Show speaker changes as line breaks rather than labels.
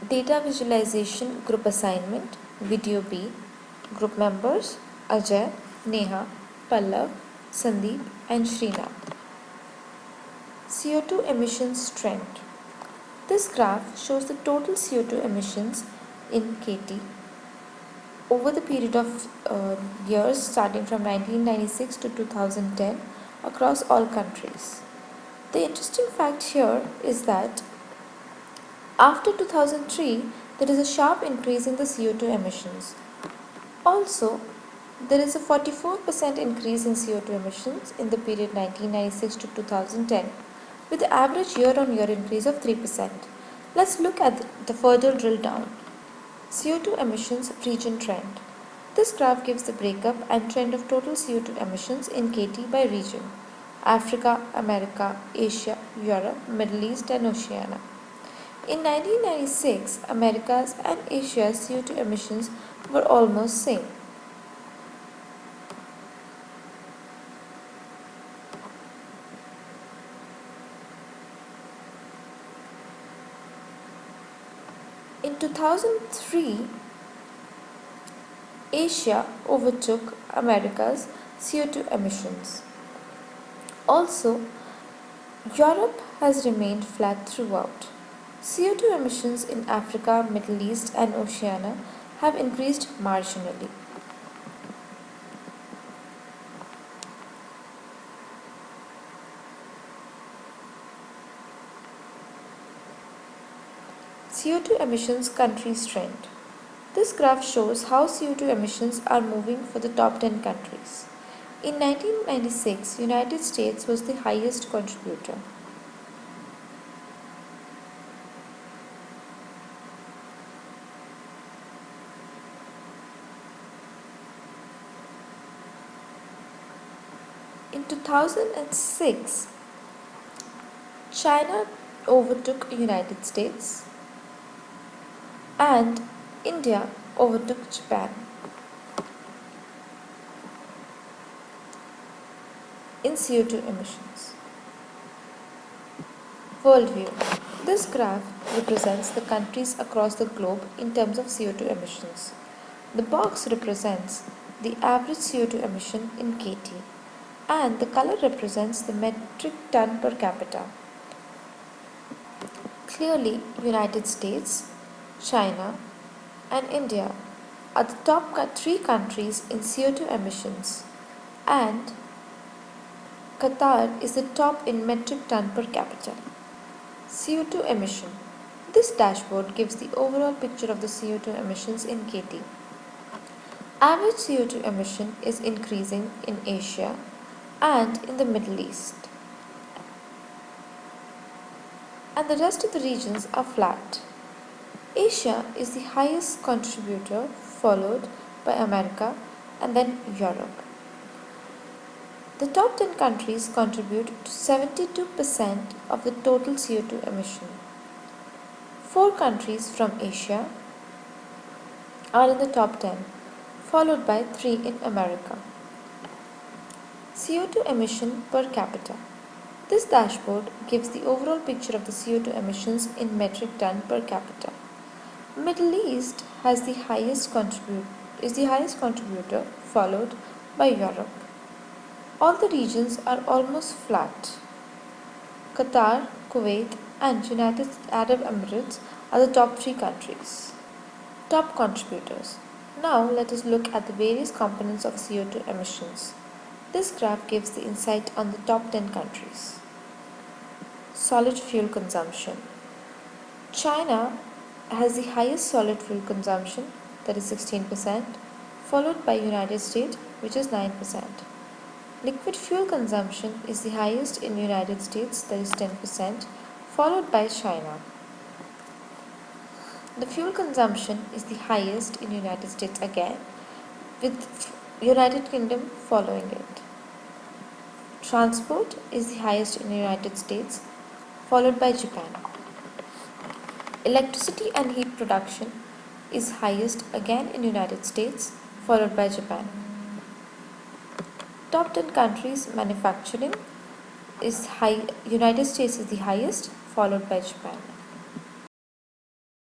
Data visualization group assignment, video B. Group members Ajay, Neha, Pallav, Sandeep and Srinath. CO2 emissions trend. This graph shows the total CO2 emissions in KT over the period of years starting from 1996 to 2010 across all countries. The interesting fact here is that after 2003, there is a sharp increase in the CO2 emissions. Also, there is a 44% increase in CO2 emissions in the period 1996 to 2010, with the average year-on-year increase of 3%. Let's look at the further drill down. CO2 emissions region trend. This graph gives the breakup and trend of total CO2 emissions in KT by region: Africa, America, Asia, Europe, Middle East and Oceania. In 1996, America's and Asia's CO2 emissions were almost same. In 2003, Asia overtook America's CO2 emissions. Also, Europe has remained flat throughout. CO2 emissions in Africa, Middle East and Oceania have increased marginally. CO2 emissions countries trend. This graph shows how CO2 emissions are moving for the top 10 countries. In 1996, United States was the highest contributor. In 2006, China overtook United States and India overtook Japan. In CO2 emissions. Worldview. This graph represents the countries across the globe in terms of CO2 emissions. The box represents the average CO2 emission in KT and the color represents the metric ton per capita. Clearly, United States, China and India are the top 3 countries in CO2 emissions, and Qatar is the top in metric ton per capita. CO2 emission. This dashboard gives the overall picture of the CO2 emissions in KT. Average CO2 emission is increasing in Asia and in the Middle East, and the rest of the regions are flat. Asia is the highest contributor, followed by America and then Europe. The top 10 countries contribute to 72% of the total CO2 emission. 4 countries from Asia are in the top 10, followed by 3 in America. CO2 emission per capita. This dashboard gives the overall picture of the CO2 emissions in metric ton per capita. Middle East is the highest contributor, followed by Europe. All the regions are almost flat. Qatar, Kuwait and United Arab Emirates are the top 3 countries. Top contributors. Now let us look at the various components of CO2 emissions. This graph gives the insight on the top 10 countries. Solid fuel consumption. China has the highest solid fuel consumption, that is 16%, followed by United States, which is 9%. Liquid fuel consumption is the highest in United States, that is 10%, followed by China. The fuel consumption is the highest in United States again, with United Kingdom following it. Transport is the highest in the United States, followed by Japan. Electricity and heat production is highest again in United States, followed by Japan. Top 10 countries manufacturing is high. United States is the highest, followed by Japan.